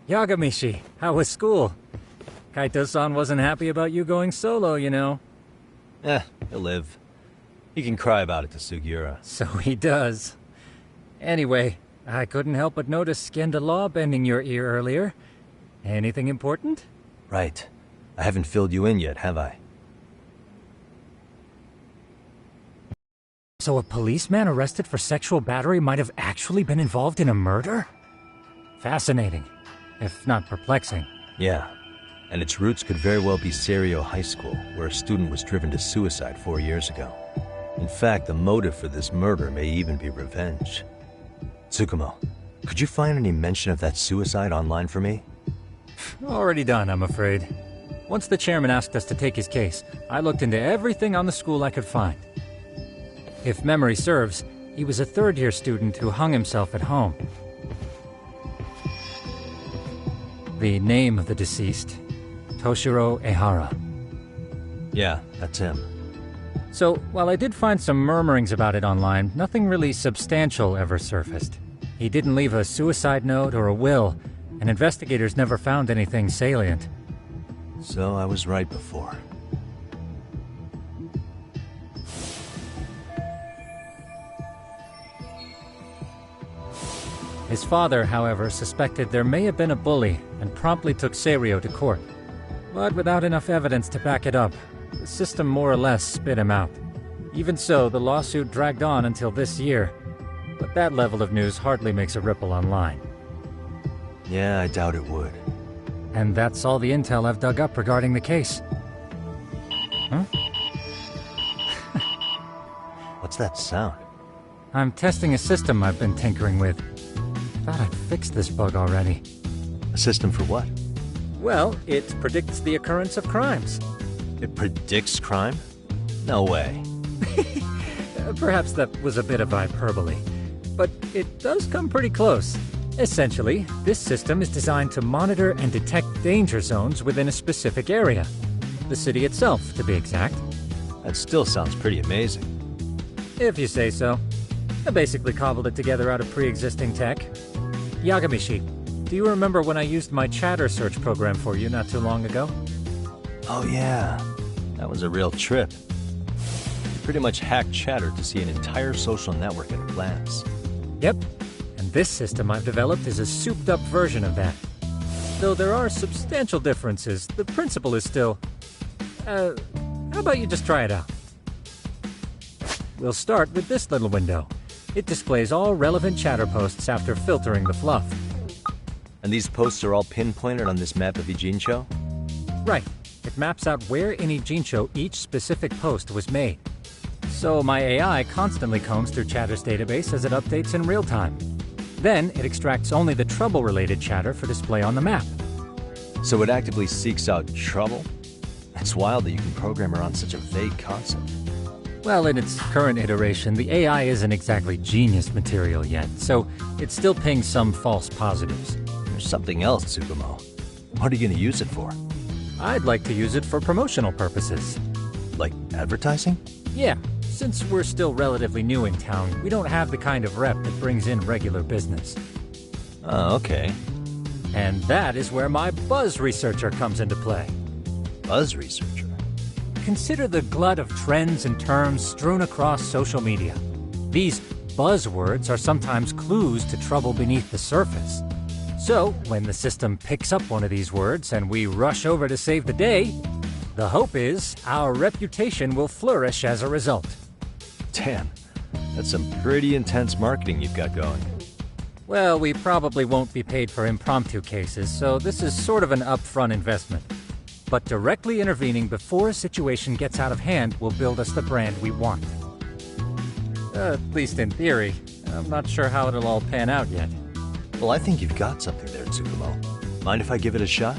Yagamishi, how was school? Kaito-san wasn't happy about you going solo, you know. He'll live. He can cry about it to Sugiura. So he does. Anyway, I couldn't help but notice Skenda Law bending your ear earlier. Anything important? Right. I haven't filled you in yet, have I? So a policeman arrested for sexual battery might have actually been involved in a murder? Fascinating, if not perplexing. Yeah. And its roots could very well be Serio High School, where a student was driven to suicide 4 years ago. In fact, the motive for this murder may even be revenge. Tsukumo, could you find any mention of that suicide online for me? Already done, I'm afraid. Once the chairman asked us to take his case, I looked into everything on the school I could find. If memory serves, he was a third-year student who hung himself at home. The name of the deceased, Toshiro Ehara. Yeah, that's him. So, while I did find some murmurings about it online, nothing really substantial ever surfaced. He didn't leave a suicide note or a will, and investigators never found anything salient. So I was right before. His father, however, suspected there may have been a bully and promptly took Serio to court. But without enough evidence to back it up, the system more or less spit him out. Even so, the lawsuit dragged on until this year, but that level of news hardly makes a ripple online. Yeah, I doubt it would. And that's all the intel I've dug up regarding the case. Huh? What's that sound? I'm testing a system I've been tinkering with. Thought I'd fixed this bug already. A system for what? Well, it predicts the occurrence of crimes. It predicts crime? No way. Perhaps that was a bit of hyperbole, but it does come pretty close. Essentially, this system is designed to monitor and detect danger zones within a specific area. The city itself, to be exact. That still sounds pretty amazing. If you say so. I basically cobbled it together out of pre-existing tech. Yagamishi, do you remember when I used my chatter search program for you not too long ago? Oh yeah, that was a real trip. You pretty much hacked Chatter to see an entire social network at a glance. Yep, and this system I've developed is a souped-up version of that. Though there are substantial differences, the principle is still... how about you just try it out? We'll start with this little window. It displays all relevant chatter posts after filtering the fluff. And these posts are all pinpointed on this map of Ijincho? Right. It maps out where in Ijincho each specific post was made. So my AI constantly combs through Chatter's database as it updates in real time. Then it extracts only the trouble-related chatter for display on the map. So it actively seeks out trouble? It's wild that you can program around such a vague concept. Well, in its current iteration, the AI isn't exactly genius material yet, so it still pings some false positives. There's something else, Tsukumo. What are you going to use it for? I'd like to use it for promotional purposes. Like advertising? Yeah, since we're still relatively new in town, we don't have the kind of rep that brings in regular business. Oh, okay. And that is where my buzz researcher comes into play. Buzz researcher? Consider the glut of trends and terms strewn across social media. These buzzwords are sometimes clues to trouble beneath the surface. So, when the system picks up one of these words and we rush over to save the day, the hope is our reputation will flourish as a result. Damn, that's some pretty intense marketing you've got going. Well, we probably won't be paid for impromptu cases, so this is sort of an upfront investment. But directly intervening before a situation gets out of hand will build us the brand we want. At least in theory. I'm not sure how it'll all pan out yet. Well, I think you've got something there, Tsukumo. Mind if I give it a shot?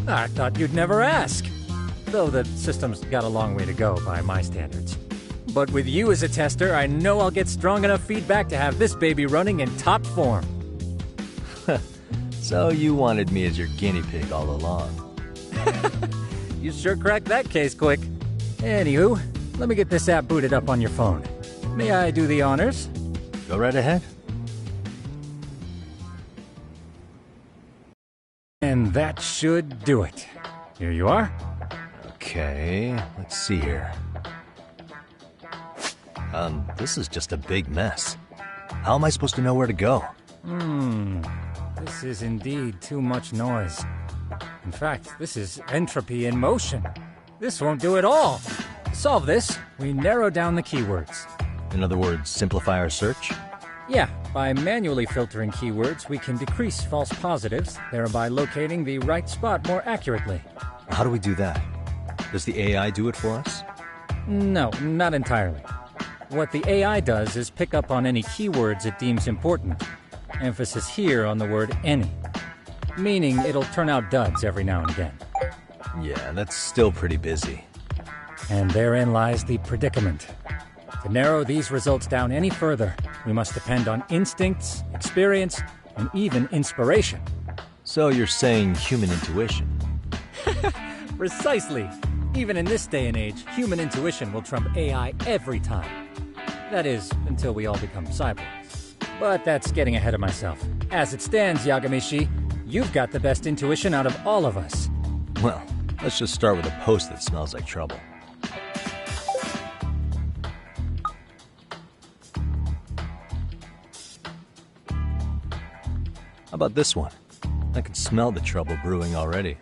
I thought you'd never ask. Though the system's got a long way to go by my standards. But with you as a tester, I know I'll get strong enough feedback to have this baby running in top form. So you wanted me as your guinea pig all along. You sure cracked that case quick. Anywho, let me get this app booted up on your phone. May I do the honors? Go right ahead. And that should do it. Here you are. Okay, let's see here. This is just a big mess. How am I supposed to know where to go? This is indeed too much noise. In fact, this is entropy in motion. This won't do it all. To solve this, we narrow down the keywords. In other words, simplify our search? Yeah, by manually filtering keywords, we can decrease false positives, thereby locating the right spot more accurately. How do we do that? Does the AI do it for us? No, not entirely. What the AI does is pick up on any keywords it deems important. Emphasis here on the word any. Meaning it'll turn out duds every now and again. Yeah, that's still pretty busy. And therein lies the predicament. To narrow these results down any further, we must depend on instincts, experience, and even inspiration. So you're saying human intuition? Precisely. Even in this day and age, human intuition will trump AI every time. That is, until we all become cyborgs. But that's getting ahead of myself. As it stands, Yagamishi, you've got the best intuition out of all of us. Well, let's just start with a post that smells like trouble. How about this one? I can smell the trouble brewing already.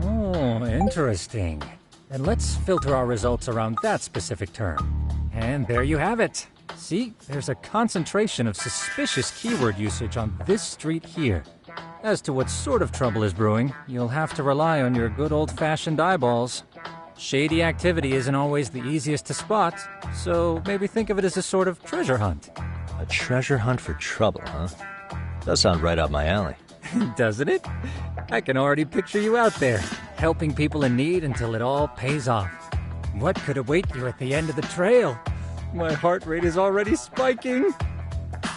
Oh, interesting. Then let's filter our results around that specific term. And there you have it. See, there's a concentration of suspicious keyword usage on this street here. As to what sort of trouble is brewing, you'll have to rely on your good old-fashioned eyeballs. Shady activity isn't always the easiest to spot, so maybe think of it as a sort of treasure hunt. A treasure hunt for trouble, huh? Does sound right up my alley. Doesn't it? I can already picture you out there, helping people in need until it all pays off. What could await you at the end of the trail? My heart rate is already spiking.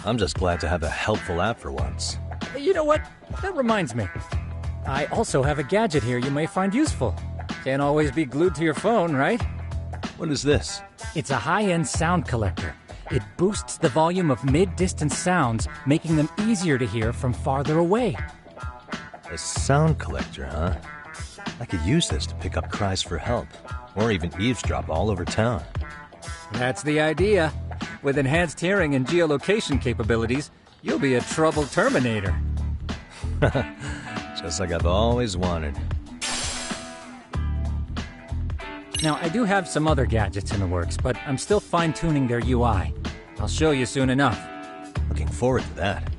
I'm just glad to have a helpful app for once. You know what? That reminds me. I also have a gadget here you may find useful. Can't always be glued to your phone, right? What is this? It's a high-end sound collector. It boosts the volume of mid-distance sounds, making them easier to hear from farther away. A sound collector, huh? I could use this to pick up cries for help, or even eavesdrop all over town. That's the idea. With enhanced hearing and geolocation capabilities, you'll be a trouble terminator. Just like I've always wanted. Now, I do have some other gadgets in the works, but I'm still fine-tuning their UI. I'll show you soon enough. Looking forward to that.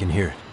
can hear it.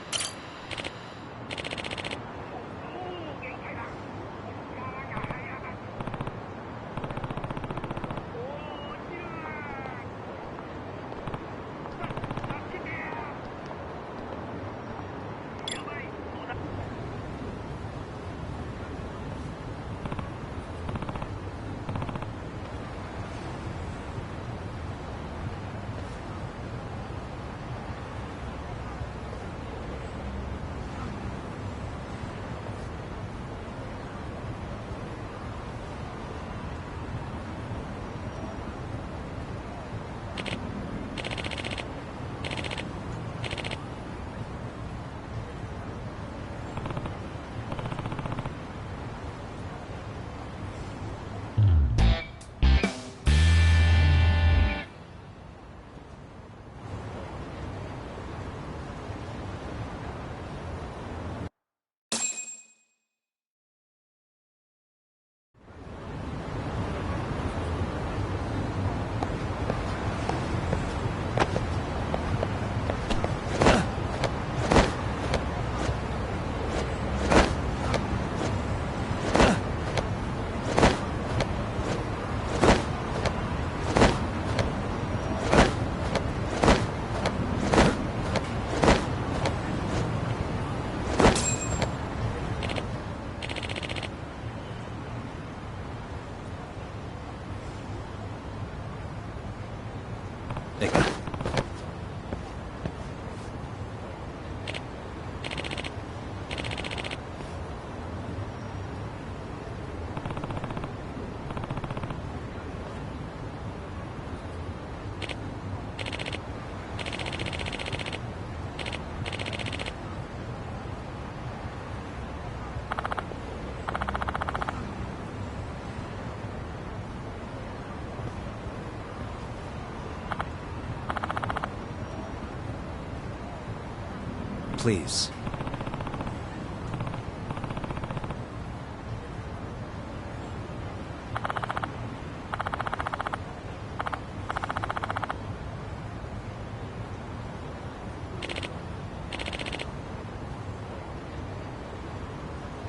Please.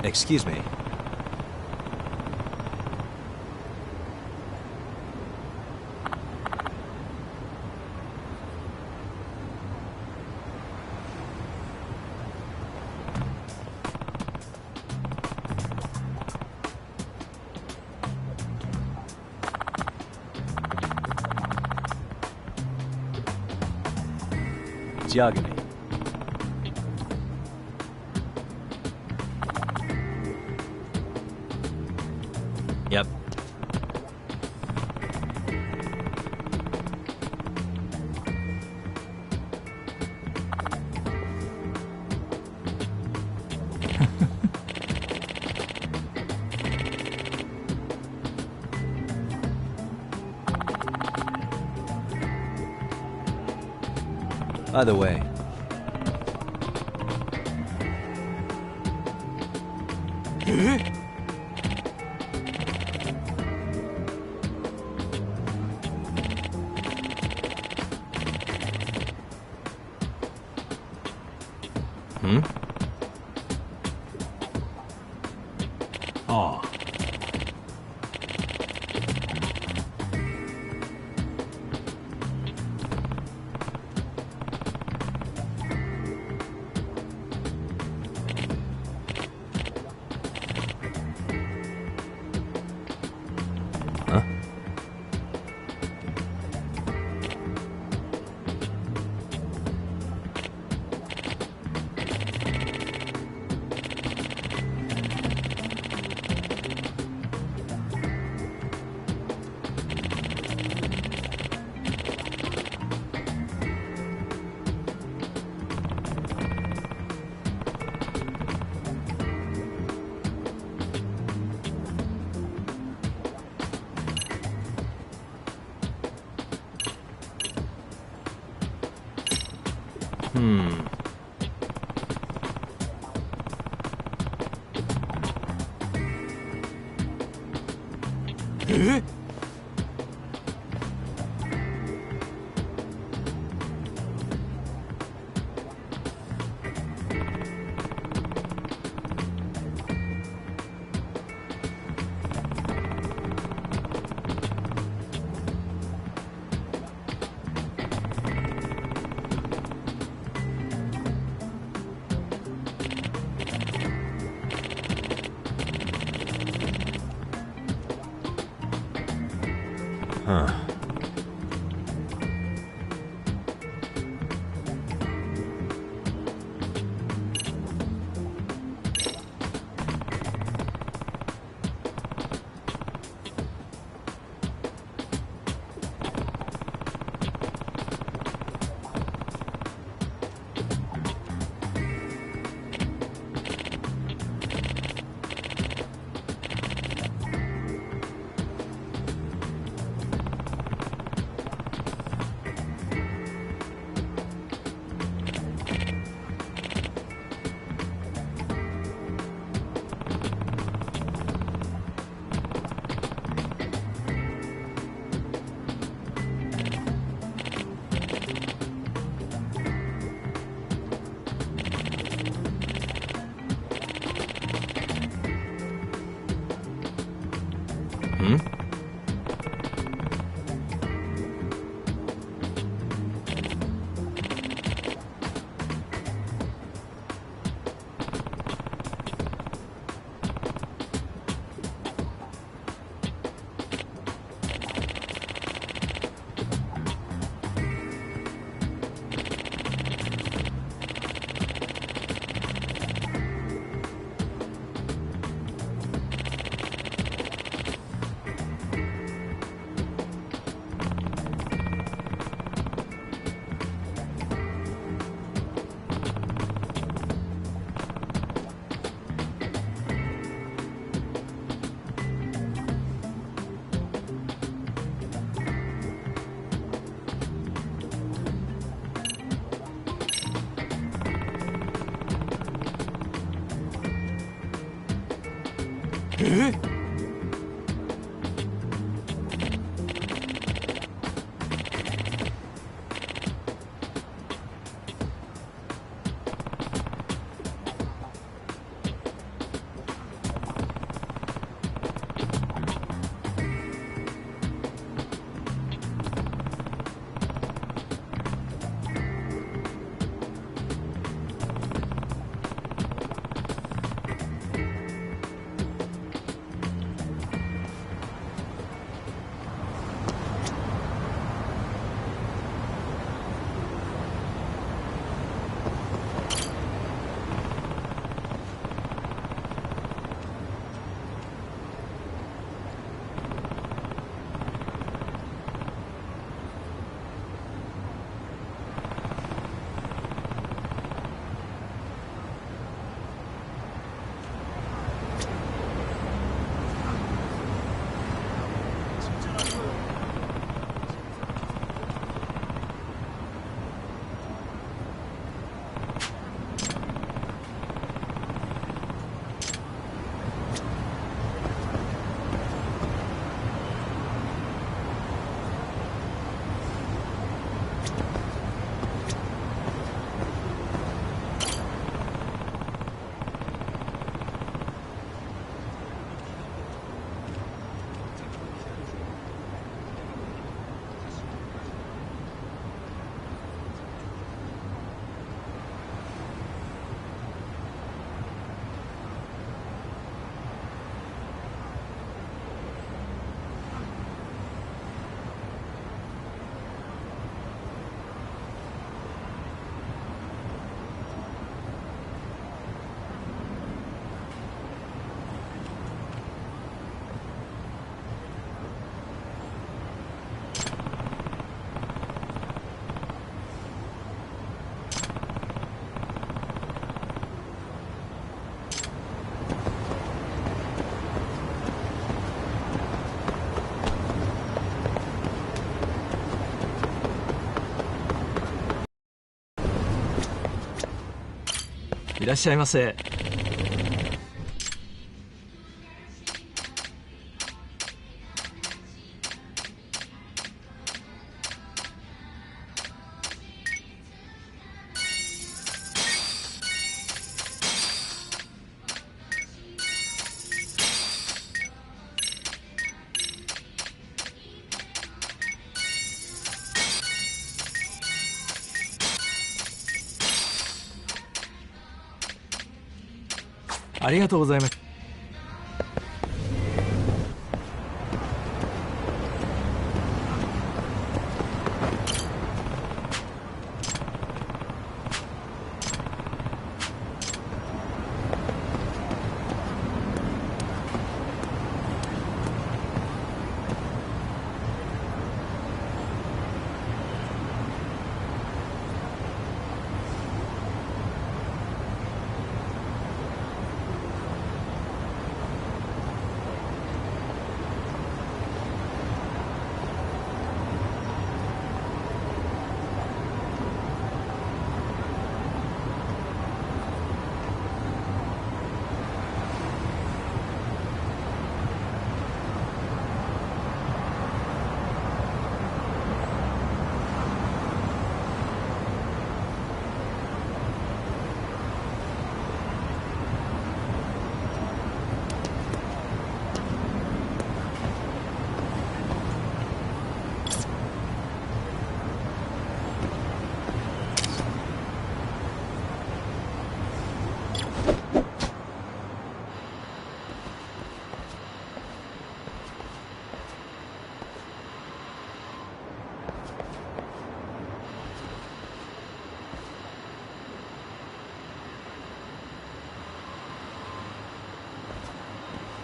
Excuse me. Judgement. Yep. By the way, Oh. huh? Huh. Hmm? Eh?いらっしゃいませ。ありがとうございます。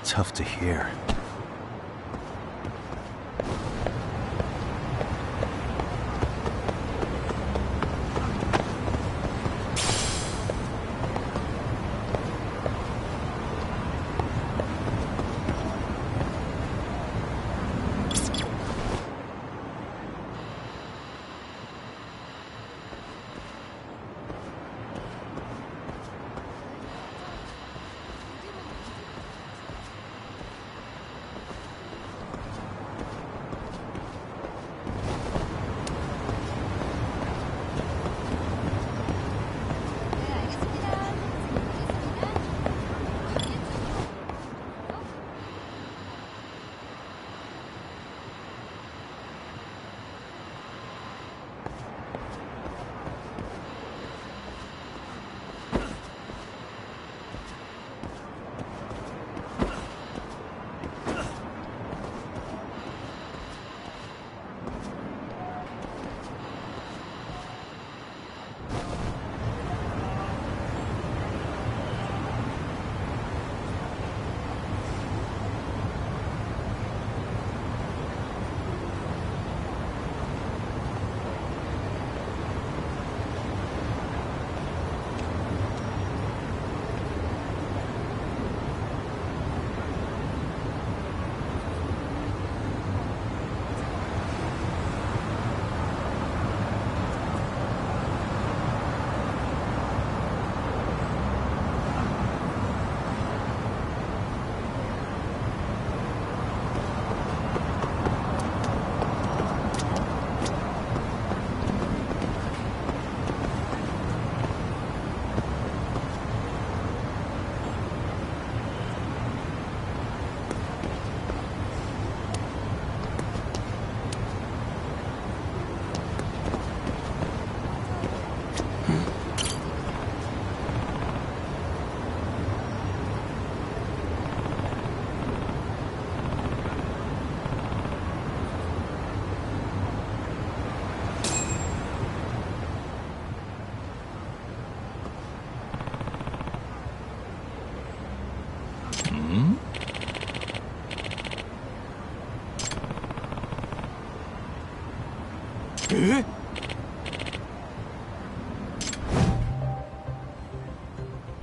tough to hear.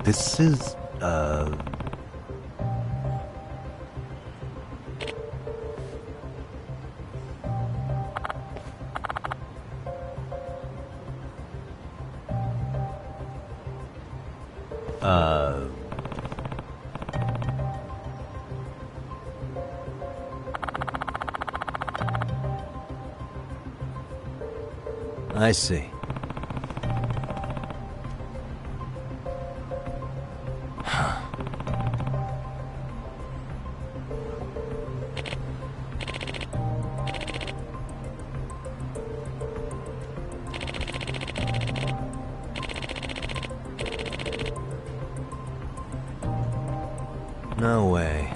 This is, I see. No way.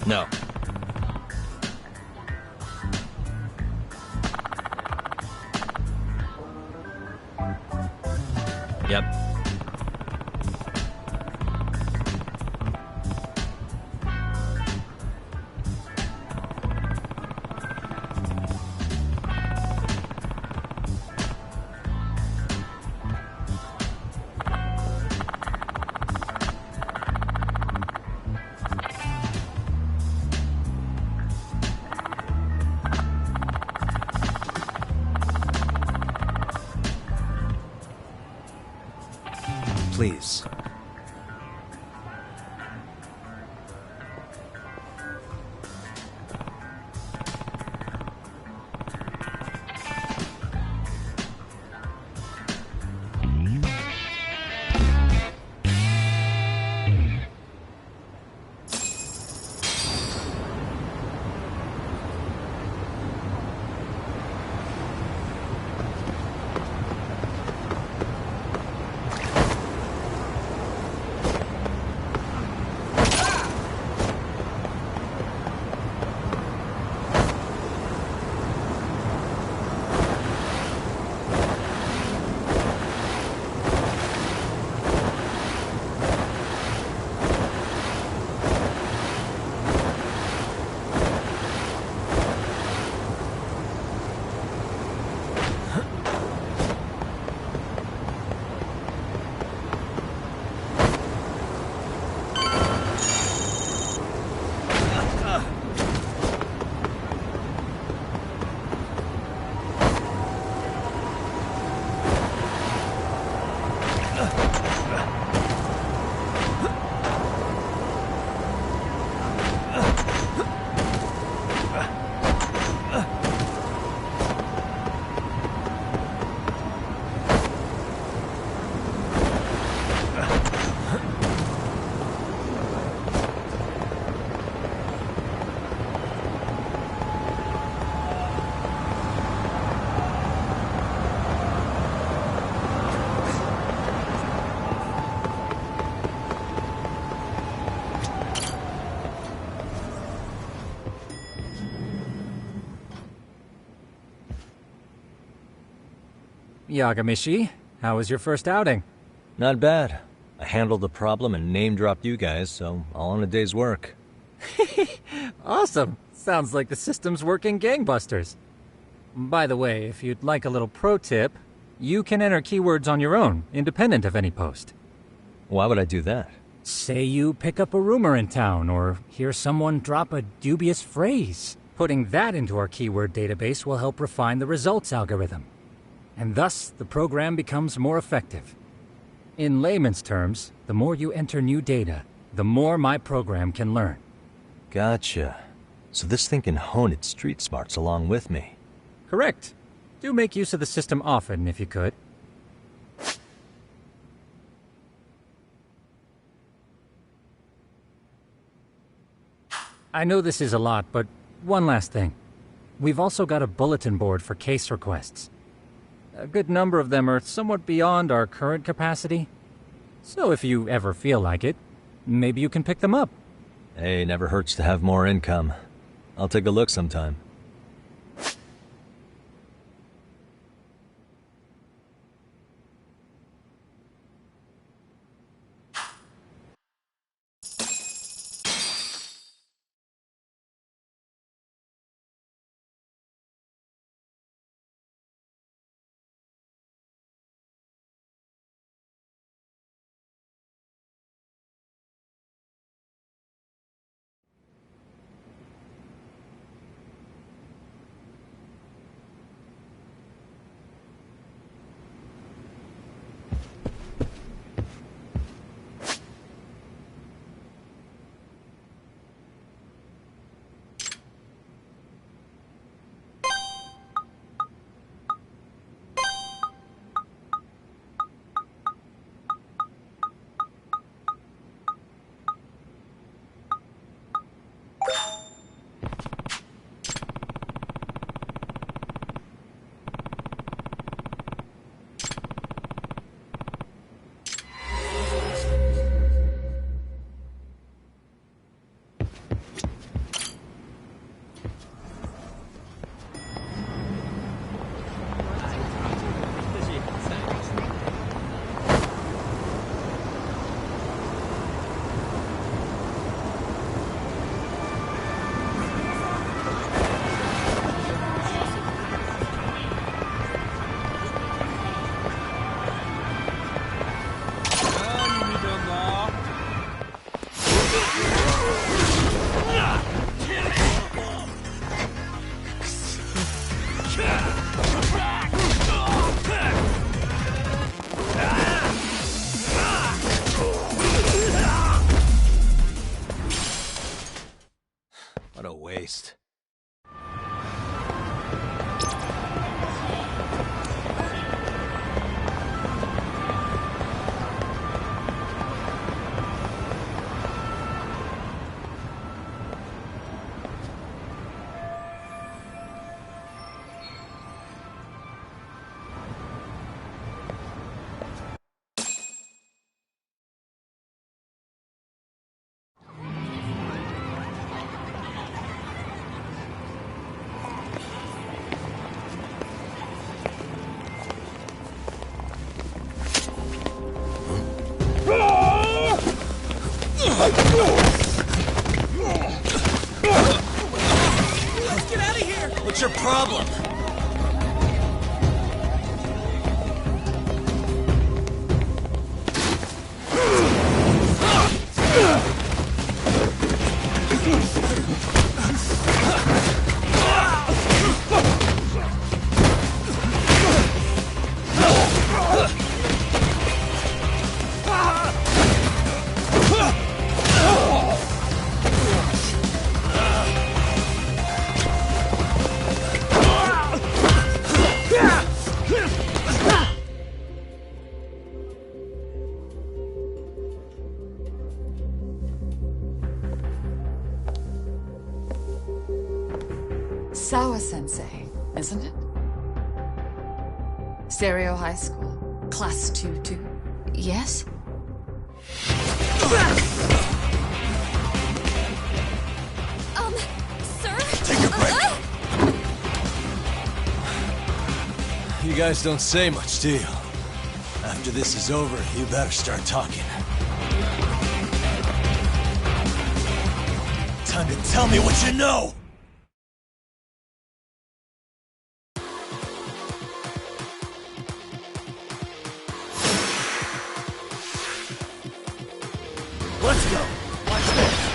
No. Yep. Please. Yagamishi, how was your first outing? Not bad. I handled the problem and name-dropped you guys, so all in a day's work. Awesome! Sounds like the system's working gangbusters. By the way, if you'd like a little pro tip, you can enter keywords on your own, independent of any post. Why would I do that? Say you pick up a rumor in town, or hear someone drop a dubious phrase. Putting that into our keyword database will help refine the results algorithm. And thus, the program becomes more effective. In layman's terms, the more you enter new data, the more my program can learn. Gotcha. So this thing can hone its street smarts along with me. Correct. Do make use of the system often, if you could. I know this is a lot, but one last thing. We've also got a bulletin board for case requests. A good number of them are somewhat beyond our current capacity. So if you ever feel like it, maybe you can pick them up. Hey, never hurts to have more income. I'll take a look sometime. Stereo High School. Class 2-2. Yes? Sir? Take a break. You guys don't say much, do you? After this is over, you better start talking. Time to tell me what you know! Let's go! Watch this!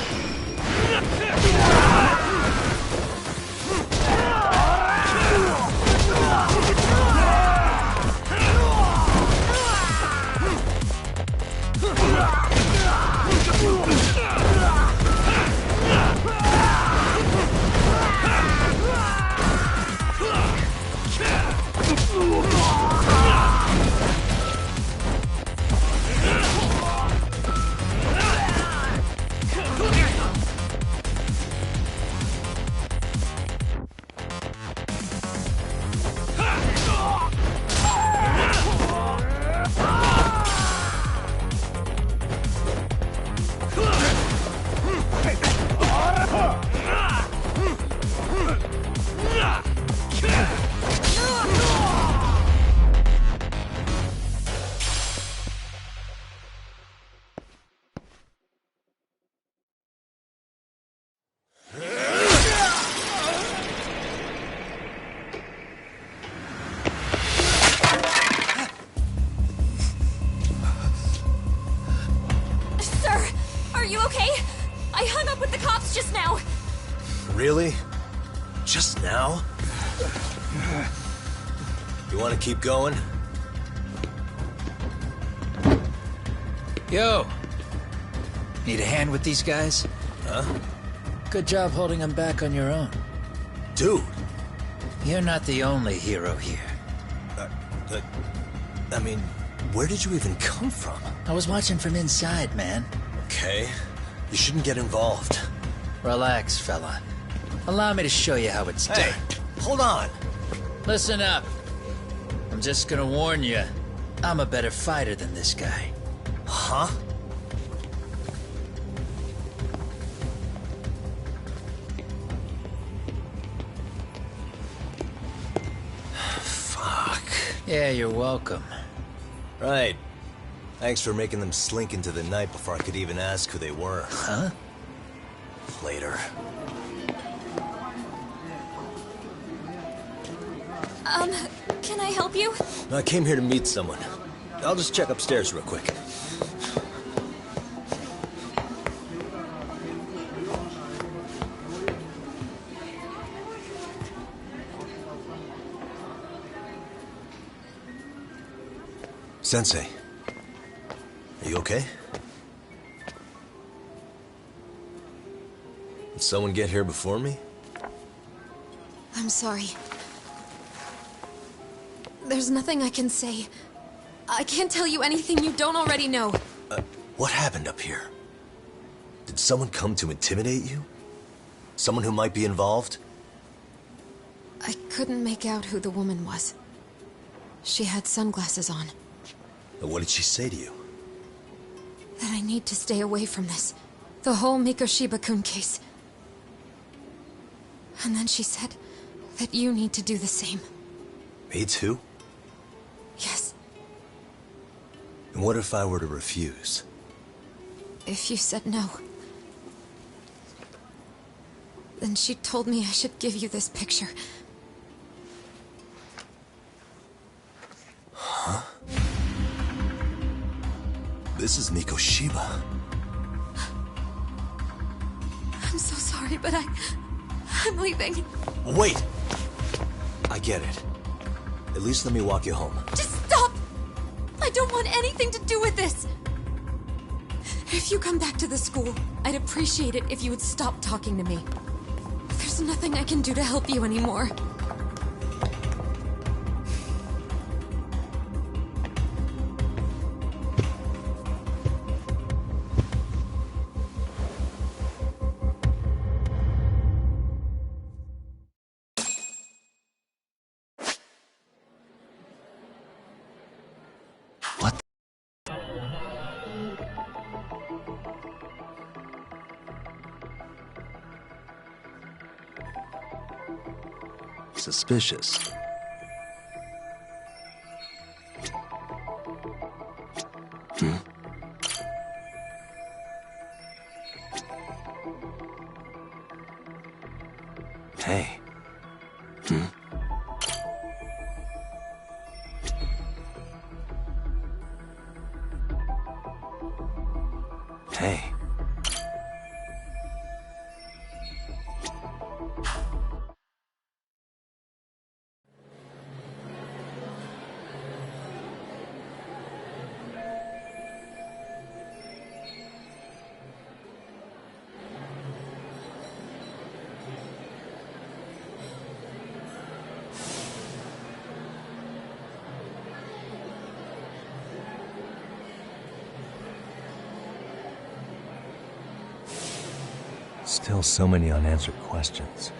Really? Just now? You want to keep going? Yo! Need a hand with these guys? Huh? Good job holding them back on your own. Dude! You're not the only hero here. I mean, where did you even come from? I was watching from inside, man. Okay. You shouldn't get involved. Relax, fella. Allow me to show you how it's Hey, done. hold on! Listen up. I'm just gonna warn you. I'm a better fighter than this guy. Huh? Fuck. Yeah, you're welcome. Right. Thanks for making them slink into the night before I could even ask who they were. Huh? Later. Can I help you? I came here to meet someone. I'll just check upstairs real quick. Sensei, are you okay? Did someone get here before me? I'm sorry. There's nothing I can say. I can't tell you anything you don't already know. What happened up here? Did someone come to intimidate you? Someone who might be involved? I couldn't make out who the woman was. She had sunglasses on. What did she say to you? That I need to stay away from this. The whole Mikoshiba-kun case. And then she said that you need to do the same. Me too? Yes. And what if I were to refuse? If you said no. Then she told me I should give you this picture. Huh? This is Mikoshiba. I'm so sorry, but I'm leaving. Wait! I get it. At least let me walk you home. Just stop! I don't want anything to do with this! If you come back to the school, I'd appreciate it if you would stop talking to me. There's nothing I can do to help you anymore. suspicious. Hey. Hey. Still so many unanswered questions.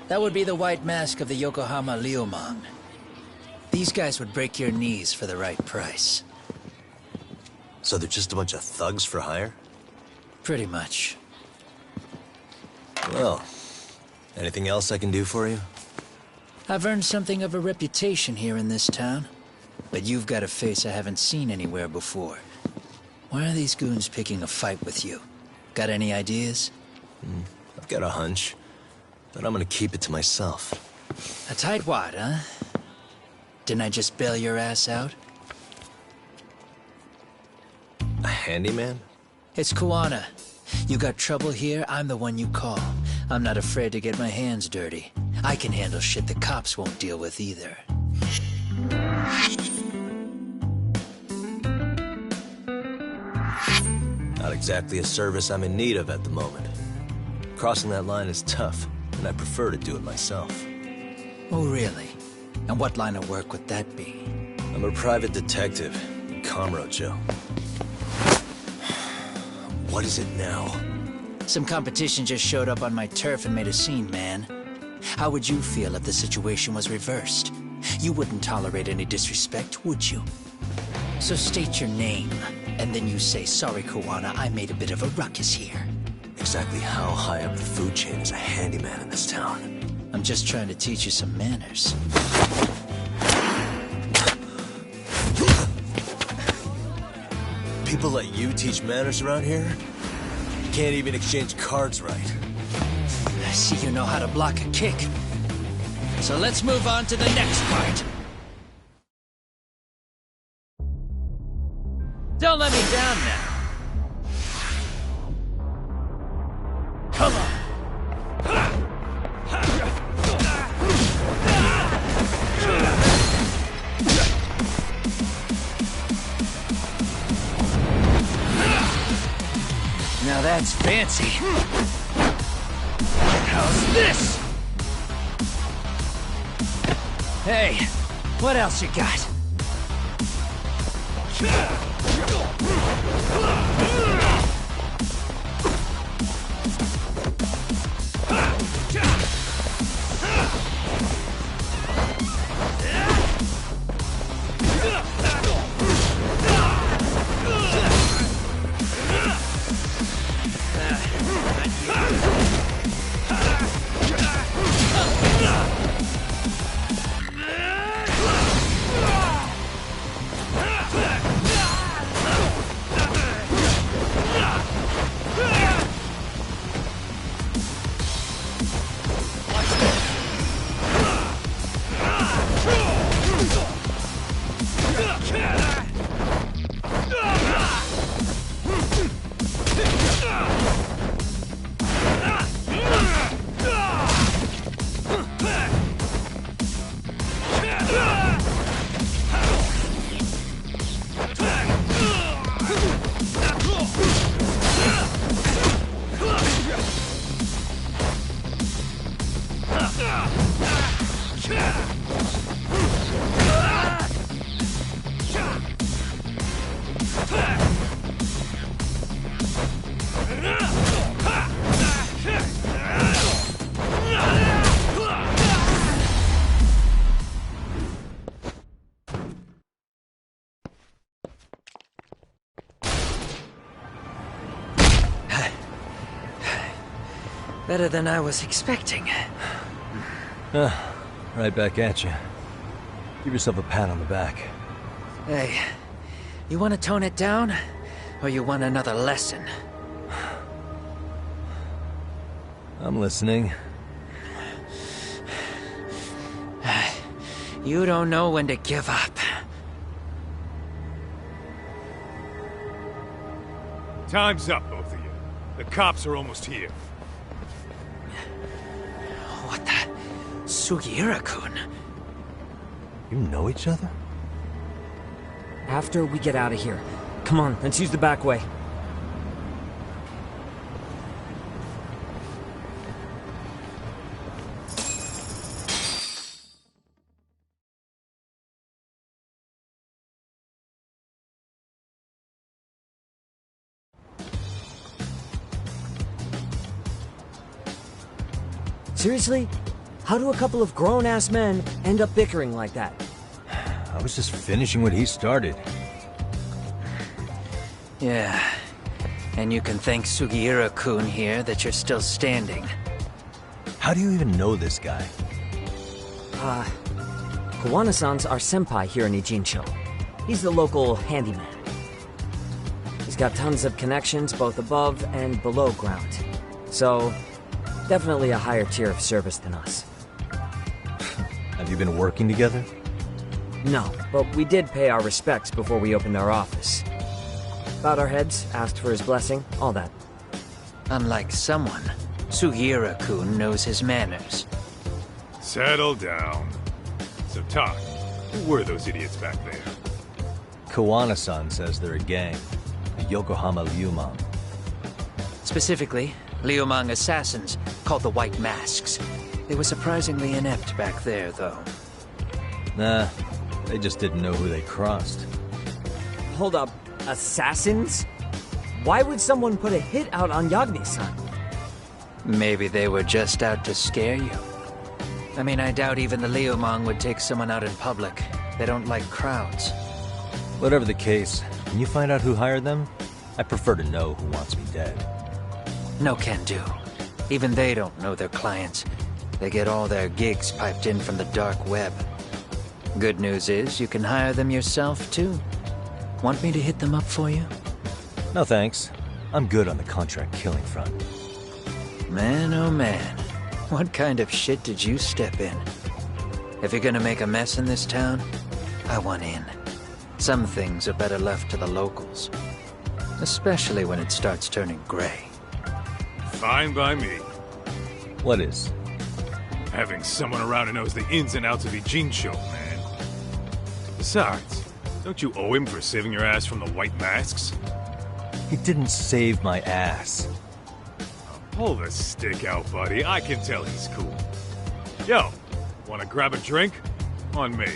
That would be the white mask of the Yokohama Liumang. These guys would break your knees for the right price. So they're just a bunch of thugs for hire? Pretty much. Well, anything else I can do for you? I've earned something of a reputation here in this town. But you've got a face I haven't seen anywhere before. Why are these goons picking a fight with you? Got any ideas? I've got a hunch, but I'm gonna keep it to myself. A tightwad, huh? Didn't I just bail your ass out? A handyman? It's Kuwana. You got trouble here, I'm the one you call. I'm not afraid to get my hands dirty. I can handle shit the cops won't deal with either. Not exactly a service I'm in need of at the moment. Crossing that line is tough, and I prefer to do it myself. Oh, really? And what line of work would that be? I'm a private detective in Kamurocho. What is it now? Some competition just showed up on my turf and made a scene, man. How would you feel if the situation was reversed? You wouldn't tolerate any disrespect, would you? So state your name, and then you say, "Sorry, Kuwana, I made a bit of a ruckus here." Exactly how high up the food chain is a handyman in this town? I'm just trying to teach you some manners. People like you teach manners around here? You can't even exchange cards right. I see you know how to block a kick. So let's move on to the next part. Don't let me down now. Come on. Now that's fancy. How's this? Hey, what else you got? Better than I was expecting. Right back at you. Give yourself a pat on the back. Hey, you want to tone it down? Or you want another lesson? I'm listening. You don't know when to give up. Time's up, both of you. The cops are almost here. What the? Sugiura-kun? You know each other? After we get out of here. Come on, let's use the back way. Seriously? How do a couple of grown-ass men end up bickering like that? I was just finishing what he started. Yeah. And you can thank Sugiura-kun here that you're still standing. How do you even know this guy? Kawana-san's our senpai here in Ijincho. He's the local handyman. He's got tons of connections both above and below ground. So, definitely a higher tier of service than us. Have you been working together? No, but we did pay our respects before we opened our office. Bowed our heads, asked for his blessing, all that. Unlike someone, Sugiura-kun knows his manners. Settle down. So, Todd, who were those idiots back there? Kawana-san says they're a gang. The Yokohama Ryumon. Specifically, Liumang assassins, called the White Masks. They were surprisingly inept back there, though. Nah, they just didn't know who they crossed. Hold up, assassins? Why would someone put a hit out on Yagni-san? Maybe they were just out to scare you. I mean, I doubt even the Liumang would take someone out in public. They don't like crowds. Whatever the case, can you find out who hired them? I prefer to know who wants me dead. No can do. Even they don't know their clients. They get all their gigs piped in from the dark web. Good news is, you can hire them yourself, too. Want me to hit them up for you? No thanks. I'm good on the contract killing front. Man, oh man. What kind of shit did you step in? If you're gonna make a mess in this town, I want in. Some things are better left to the locals. Especially when it starts turning gray. Fine by me. What is? Having someone around who knows the ins and outs of Ijincho, man. Besides, don't you owe him for saving your ass from the White Masks? He didn't save my ass. Pull the stick out, buddy. I can tell he's cool. Yo, wanna grab a drink? On me.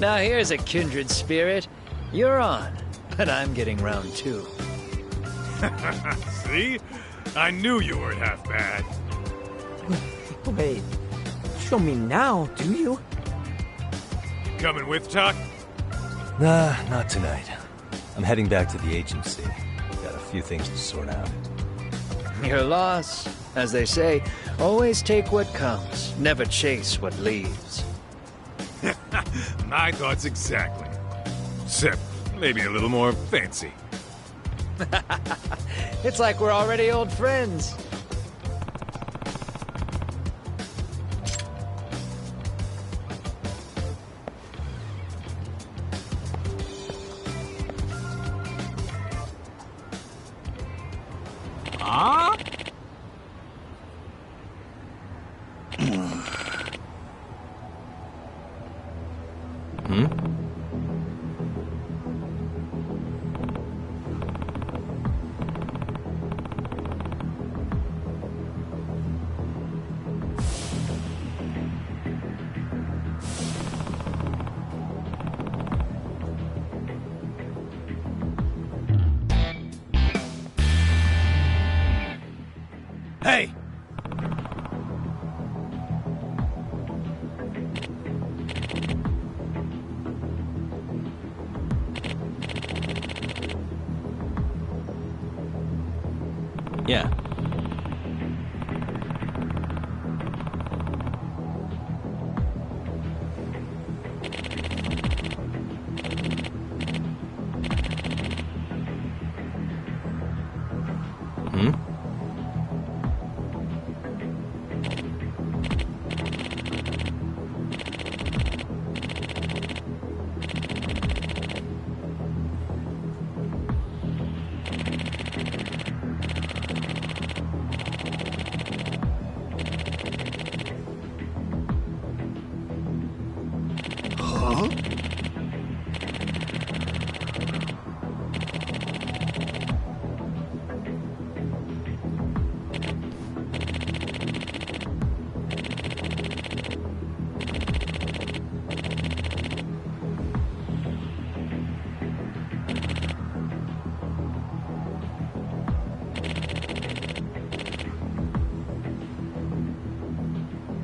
Now here's a kindred spirit. You're on, but I'm getting round two. See? I knew you weren't half bad. Wait, show me now, do you? Coming with, Tuck? Nah, not tonight. I'm heading back to the agency. Got a few things to sort out. Your loss. As they say, always take what comes, never chase what leaves. My thoughts exactly. Except maybe a little more fancy. It's like we're already old friends. Huh? Hey! Yeah.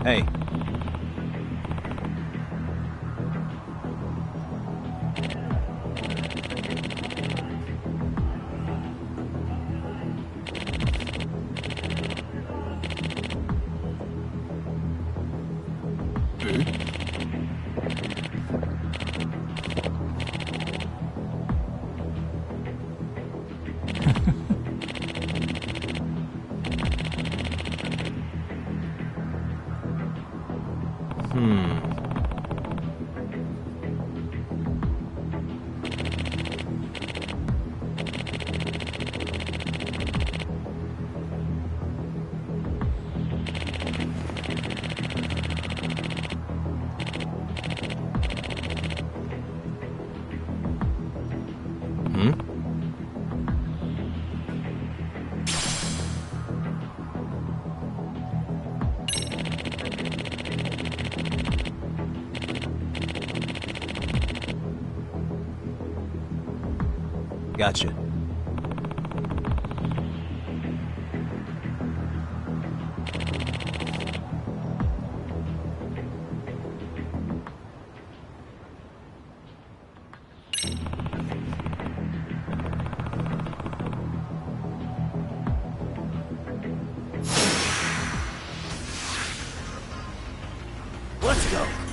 Hey. Gotcha. Let's go.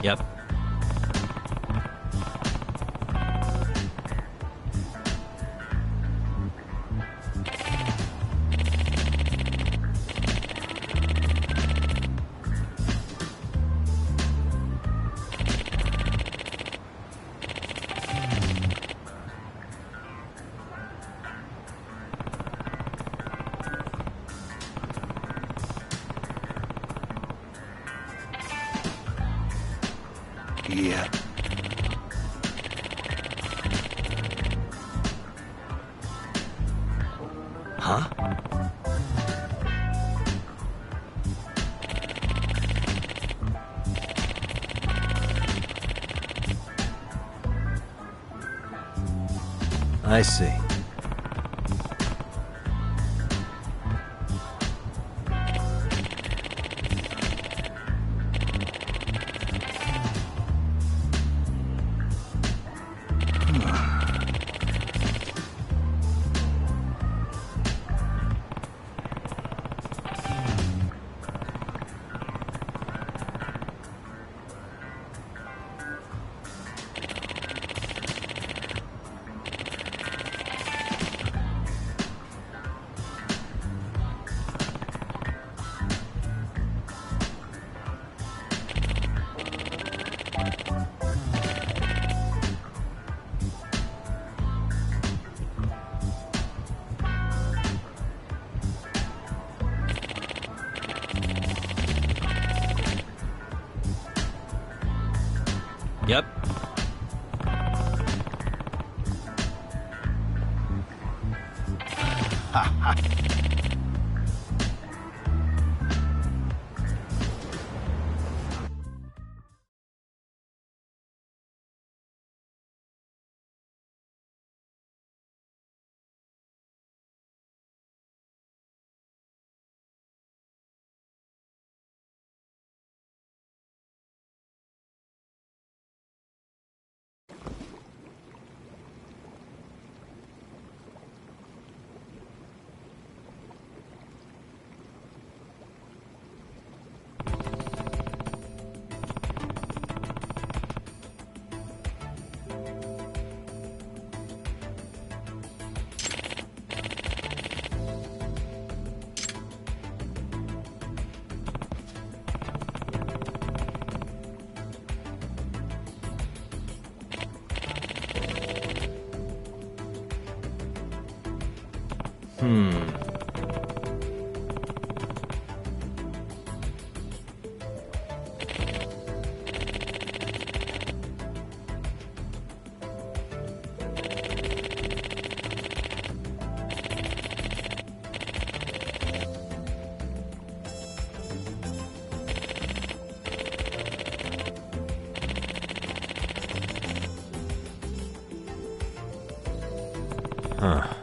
Yep. Yeah. Huh? I see. Yep. Huh.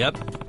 Yep.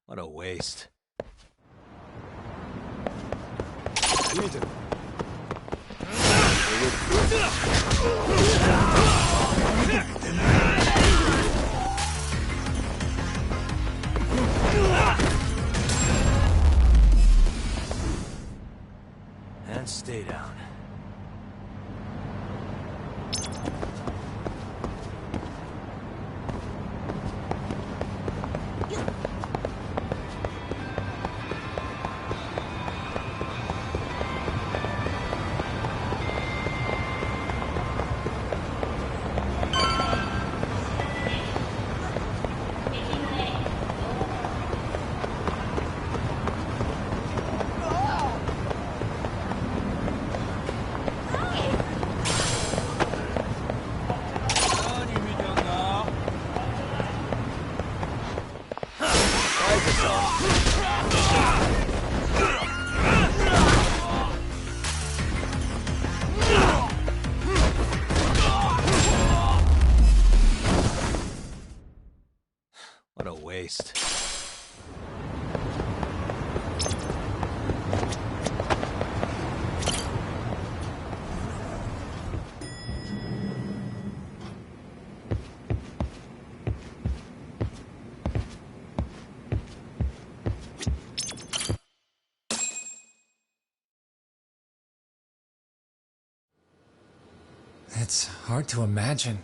What a waste. And stay down. What a waste. It's hard to imagine.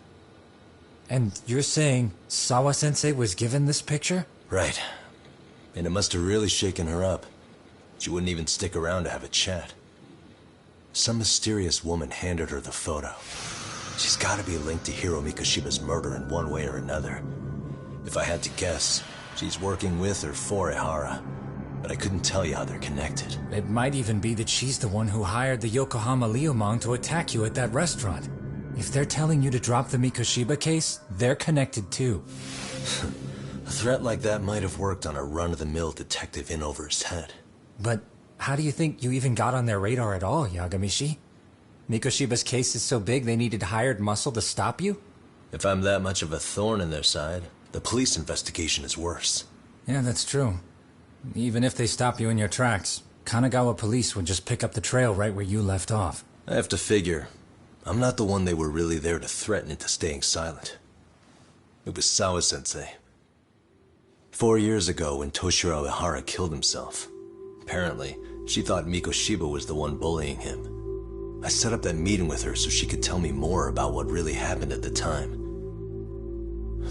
And you're saying Sawa-sensei was given this picture? Right. And it must have really shaken her up. She wouldn't even stick around to have a chat. Some mysterious woman handed her the photo. She's gotta be linked to Hiro Mikoshiba's murder in one way or another. If I had to guess, she's working with or for Ehara. But I couldn't tell you how they're connected. It might even be that she's the one who hired the Yokohama Liumang to attack you at that restaurant. If they're telling you to drop the Mikoshiba case, they're connected too. A threat like that might have worked on a run-of-the-mill detective in over his head. But how do you think you even got on their radar at all, Yagamishi? Mikoshiba's case is so big they needed hired muscle to stop you? If I'm that much of a thorn in their side, the police investigation is worse. Yeah, that's true. Even if they stop you in your tracks, Kanagawa police would just pick up the trail right where you left off. I have to figure, I'm not the one they were really there to threaten into staying silent. It was Sawa-sensei. 4 years ago when Toshiro Ehara killed himself, apparently, she thought Mikoshiba was the one bullying him. I set up that meeting with her so she could tell me more about what really happened at the time.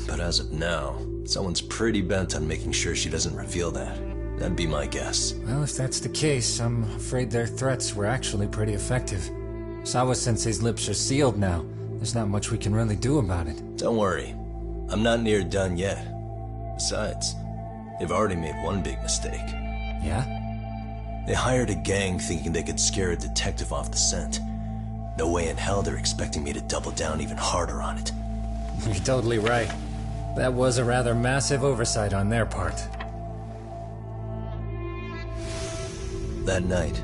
But as of now, someone's pretty bent on making sure she doesn't reveal that. That'd be my guess. Well, if that's the case, I'm afraid their threats were actually pretty effective. Sawa-sensei's lips are sealed now. There's not much we can really do about it. Don't worry. I'm not near done yet. Besides, they've already made one big mistake. Yeah? They hired a gang thinking they could scare a detective off the scent. No way in hell they're expecting me to double down even harder on it. You're totally right. That was a rather massive oversight on their part. That night,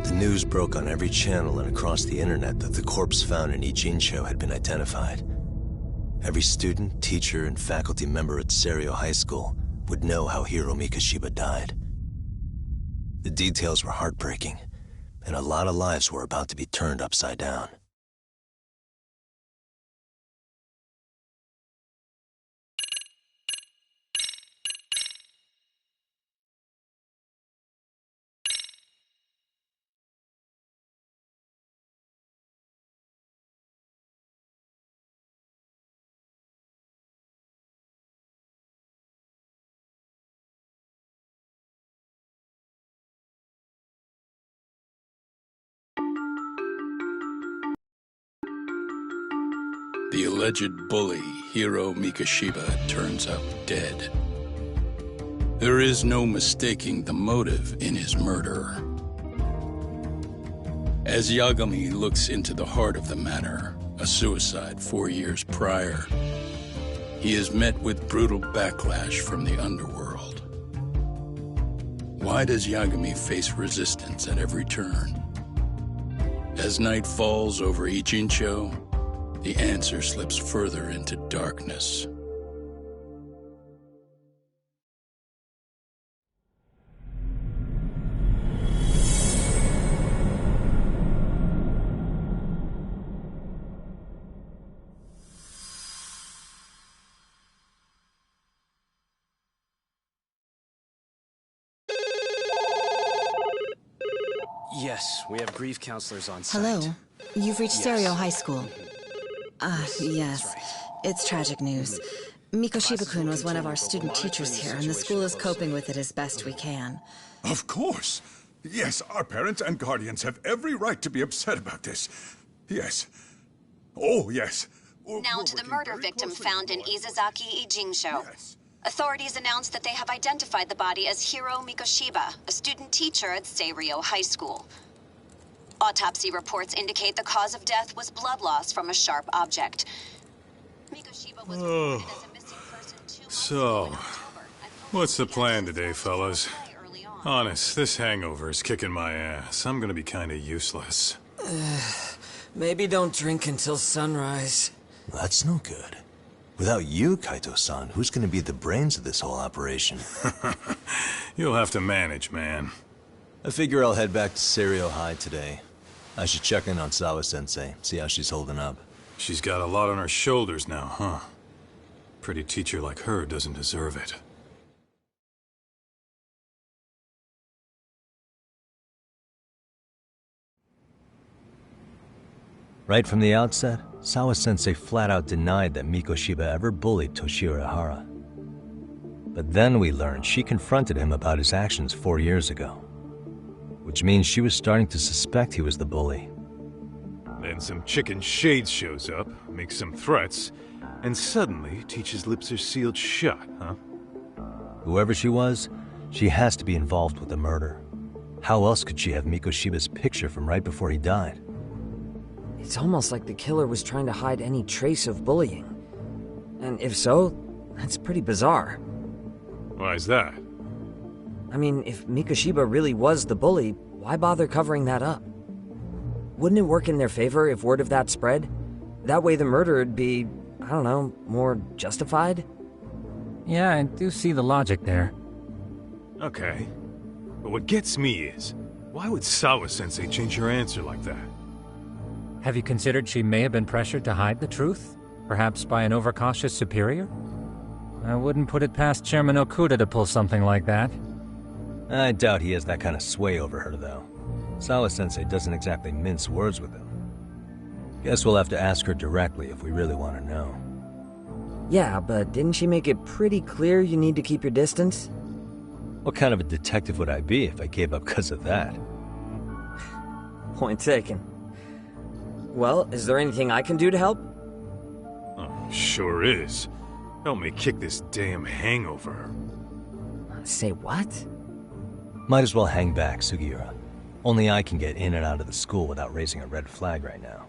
the news broke on every channel and across the internet that the corpse found in Ijincho had been identified. Every student, teacher, and faculty member at Serio High School would know how Hiro Mikoshiba died. The details were heartbreaking, and a lot of lives were about to be turned upside down. The alleged bully, Hiro Mikoshiba, turns up dead. There is no mistaking the motive in his murder. As Yagami looks into the heart of the matter, a suicide 4 years prior, he is met with brutal backlash from the underworld. Why does Yagami face resistance at every turn? As night falls over Ijincho, the answer slips further into darkness. Yes, we have grief counselors on site. Hello. You've reached Yes. Serio High School. Yes. That's right. It's tragic news. Mikoshiba-kun was one of our student teachers here, and the school is coping with it as best we can. Of course. Yes, our parents and guardians have every right to be upset about this. Yes. Oh, yes. Now to the murder victim found in Izazaki Ijincho. Authorities announced that they have identified the body as Hiro Mikoshiba, a student teacher at Serio High School. Autopsy reports indicate the cause of death was blood loss from a sharp object. Mikoshiba was reported as a missing person 2 months ago in October. What's the plan today, fellas? Honest, this hangover is kicking my ass. I'm gonna be kinda useless. Maybe don't drink until sunrise. That's no good. Without you, Kaito-san, who's gonna be the brains of this whole operation? You'll have to manage, man. I figure I'll head back to Serio High today. I should check in on Sawa-sensei, see how she's holding up. She's got a lot on her shoulders now, huh? Pretty teacher like her doesn't deserve it. Right from the outset, Sawa-sensei flat out denied that Mikoshiba ever bullied Toshiro Hara. But then we learned she confronted him about his actions 4 years ago. Which means she was starting to suspect he was the bully. Then some chicken shades shows up, makes some threats, and suddenly Teach's lips are sealed shut, huh? Whoever she was, she has to be involved with the murder. How else could she have Mikoshiba's picture from right before he died? It's almost like the killer was trying to hide any trace of bullying. And if so, that's pretty bizarre. Why is that? I mean, if Mikoshiba really was the bully, why bother covering that up? Wouldn't it work in their favor if word of that spread? That way the murder would be, I don't know, more justified? Yeah, I do see the logic there. Okay. But what gets me is, why would Sawa-sensei change her answer like that? Have you considered she may have been pressured to hide the truth? Perhaps by an overcautious superior? I wouldn't put it past Chairman Okuda to pull something like that. I doubt he has that kind of sway over her, though. Sawa-sensei doesn't exactly mince words with him. Guess we'll have to ask her directly if we really want to know. Yeah, but didn't she make it pretty clear you need to keep your distance? What kind of a detective would I be if I gave up because of that? Point taken. Well, is there anything I can do to help? Oh, sure is. Help me kick this damn hangover. Say what? Might as well hang back, Sugiura. Only I can get in and out of the school without raising a red flag right now.